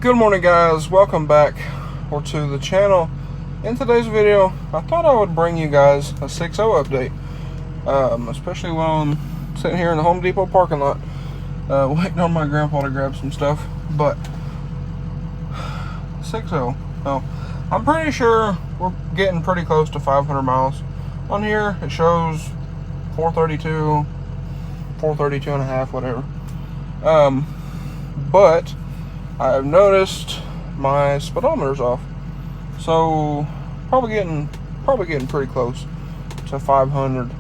Good morning, guys. Welcome back to the channel. In today's video, I thought I would bring you guys a 6.0 update, especially while I'm sitting here in the Home Depot parking lot waiting on my grandpa to grab some stuff. But 6.0, well, I'm pretty sure we're getting pretty close to 500 miles. On here, it shows 432, 432 and a half, whatever. But I've noticed my speedometer's off, so probably getting pretty close to 500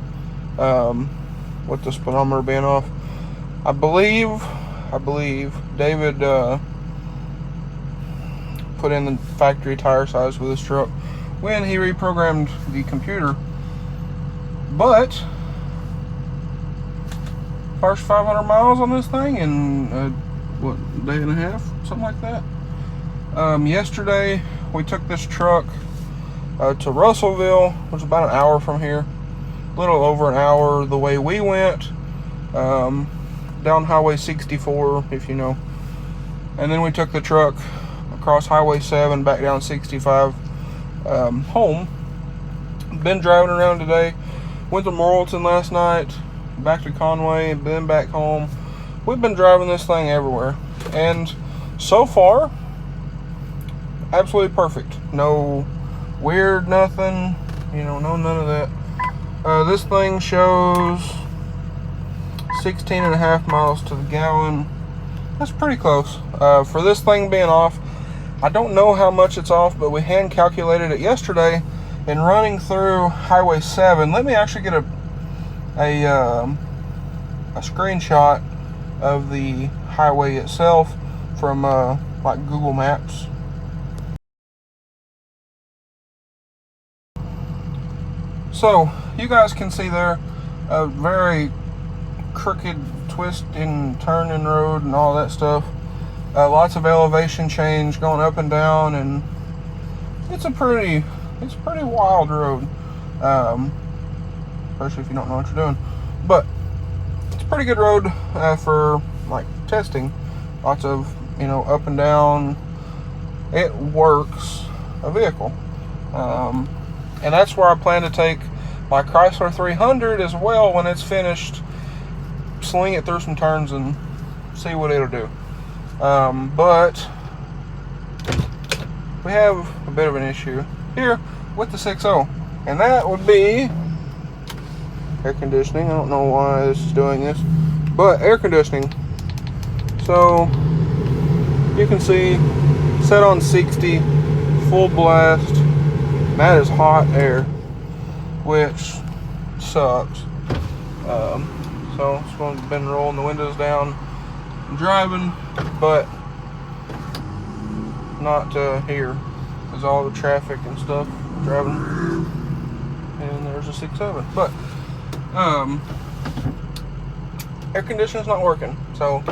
with the speedometer being off. I believe David put in the factory tire size with this truck when he reprogrammed the computer, but first 500 miles on this thing in what, day and a half, something like that. Yesterday we took this truck to Russellville, which is about an hour from here, a little over an hour the way we went, down Highway 64, if you know, and then we took the truck across Highway 7 back down 65 home. Been driving around today, went to Morrilton last night, back to Conway, and then back home. We've been driving this thing everywhere, and so far, absolutely perfect. No weird nothing, no none of that. This thing shows 16 and a half miles to the gallon. That's pretty close. For this thing being off, I don't know how much it's off, but we hand calculated it yesterday and running through Highway 7. Let me actually get a screenshot of the highway itself from like Google Maps. So you guys can see there a very crooked twisting turning road and all that stuff. Lots of elevation change going up and down, and it's a pretty wild road, especially if you don't know what you're doing. But it's a pretty good road for like testing. Lots of up and down. It works a vehicle, and that's where I plan to take my Chrysler 300 as well when it's finished. Sling it through some turns and see what it'll do. But we have a bit of an issue here with the 6.0, and that would be air conditioning. I don't know why this is doing this, but air conditioning. So you can see set on 60, full blast. That is hot air, which sucks. So it's going to been rolling the windows down, driving, but not here, because all the traffic and stuff driving. And there's a 6.7, but air conditioning's not working, so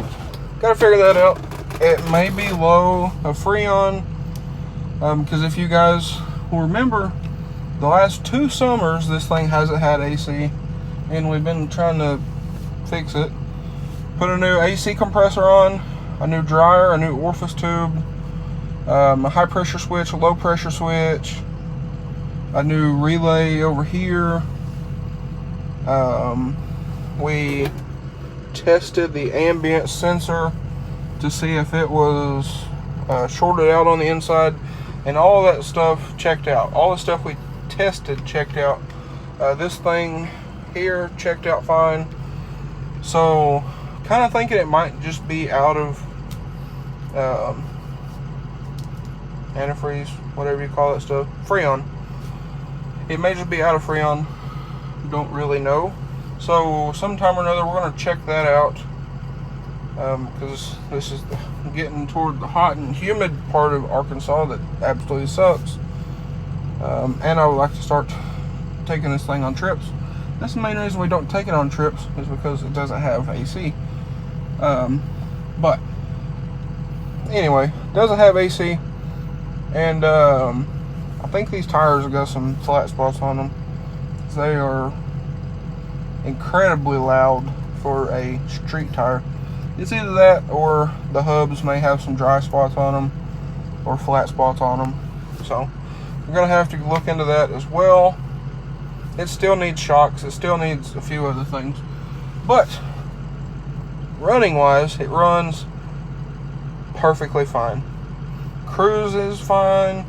gotta figure that out. It may be low of Freon, because if you guys will remember, the last 2 summers this thing hasn't had AC, and we've been trying to fix it. Put a new AC compressor on, a new dryer, a new orifice tube, a high pressure switch, a low pressure switch, a new relay over here. We tested the ambient sensor to see if it was shorted out on the inside, and all that stuff checked out. All the stuff we tested checked out. This thing here checked out fine. So kind of thinking it might just be out of antifreeze, whatever you call that stuff, Freon. It may just be out of Freon, don't really know. So sometime or another we're going to check that out, because this is getting toward the hot and humid part of Arkansas that absolutely sucks. And I would like to start taking this thing on trips. That's the main reason we don't take it on trips, is because it doesn't have AC. But anyway, doesn't have AC, and I think these tires have got some flat spots on them. They are incredibly loud for a street tire. it's either that or the hubs may have some dry spots on them or flat spots on them. So we're gonna have to look into that as well. It still needs shocks. It still needs a few other things, but running wise, it runs perfectly fine. Cruises fine.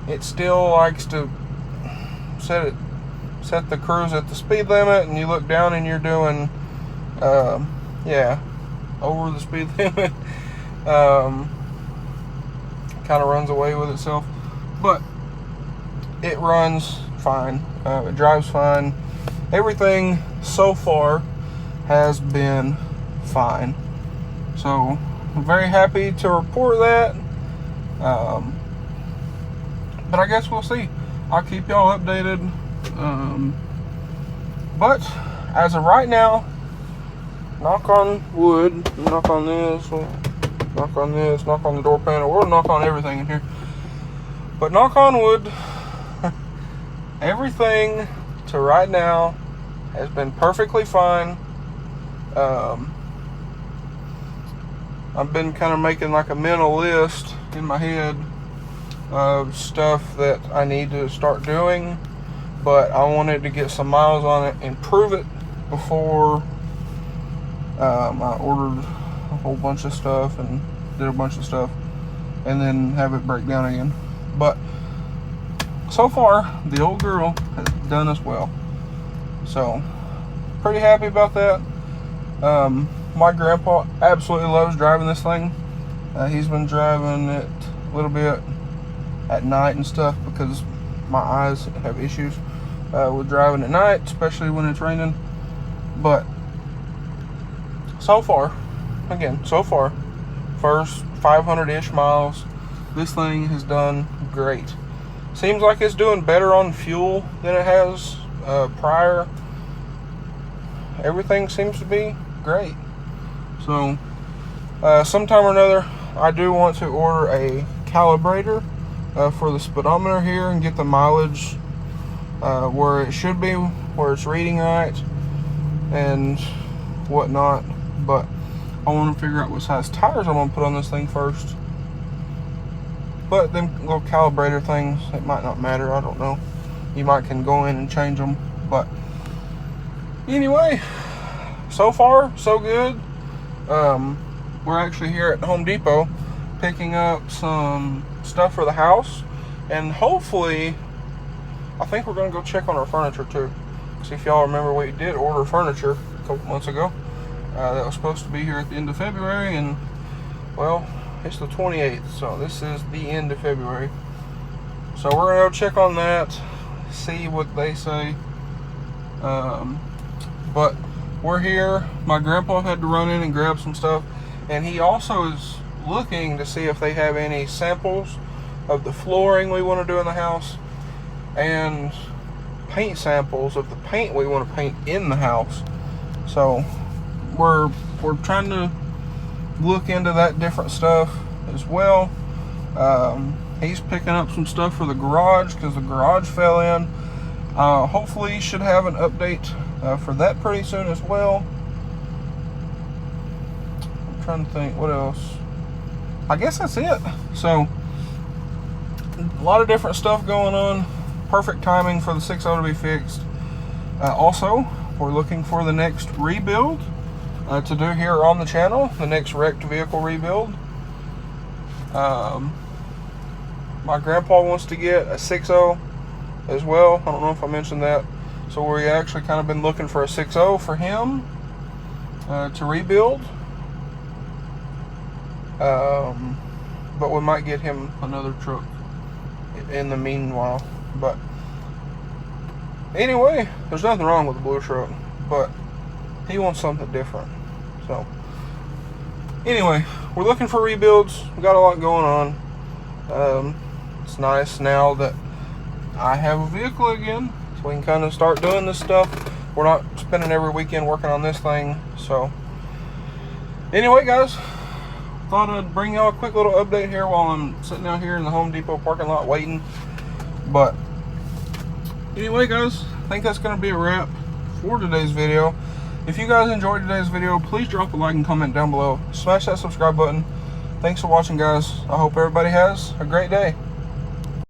It still likes to set the cruise at the speed limit, and you look down and you're doing over the speed limit. Kind of runs away with itself, but it runs fine. It drives fine. Everything so far has been fine. So I'm very happy to report that. But I guess we'll see. I'll keep y'all updated. But as of right now, knock on wood, knock on this, knock on this, knock on the door panel, we'll knock on everything in here. But knock on wood, everything to right now has been perfectly fine. I've been kind of making like a mental list in my head of stuff that I need to start doing, but I wanted to get some miles on it and prove it before I ordered a whole bunch of stuff and did a bunch of stuff and then have it break down again. But so far, the old girl has done us well. So, pretty happy about that. My grandpa absolutely loves driving this thing. He's been driving it a little bit at night and stuff because my eyes have issues with driving at night, especially when it's raining. But so far, first 500-ish miles, this thing has done great. Seems like it's doing better on fuel than it has prior. Everything seems to be great. So sometime or another, I do want to order a calibrator for the speedometer here and get the mileage where it should be, where it's reading right and whatnot. But I want to figure out what size tires I'm going to put on this thing first. But them little calibrator things, it might not matter. I don't know. You might can go in and change them. But anyway, so far so good. We're actually here at Home Depot picking up some stuff for the house, and hopefully I think we're going to go check on our furniture too. See if y'all remember, we did order furniture a couple months ago that was supposed to be here at the end of February, and well, it's the 28th, so this is the end of February. So we're going to go check on that, see what they say. But we're here. My grandpa had to run in and grab some stuff, and he also is looking to see if they have any samples of the flooring we want to do in the house and paint samples of the paint we want to paint in the house. So we're trying to look into that different stuff as well. He's picking up some stuff for the garage because the garage fell in. Hopefully he should have an update for that pretty soon as well. I'm trying to think what else. I guess that's it. So a lot of different stuff going on. Perfect timing for the 6.0 to be fixed. Also, we're looking for the next rebuild to do here on the channel, the next wrecked vehicle rebuild. My grandpa wants to get a 6.0 as well. I don't know if I mentioned that. So we actually kind of been looking for a 6.0 for him to rebuild. But we might get him another truck in the meanwhile. But anyway, there's nothing wrong with the blue truck, but he wants something different. So anyway, we're looking for rebuilds. We got a lot going on. It's nice now that I have a vehicle again, so we can kind of start doing this stuff. We're not spending every weekend working on this thing. So anyway, guys, thought I'd bring y'all a quick little update here while I'm sitting out here in the Home Depot parking lot waiting. But anyway, guys, I think that's going to be a wrap for today's video. If you guys enjoyed today's video, please drop a like and comment down below. Smash that subscribe button. Thanks for watching, guys. I hope everybody has a great day.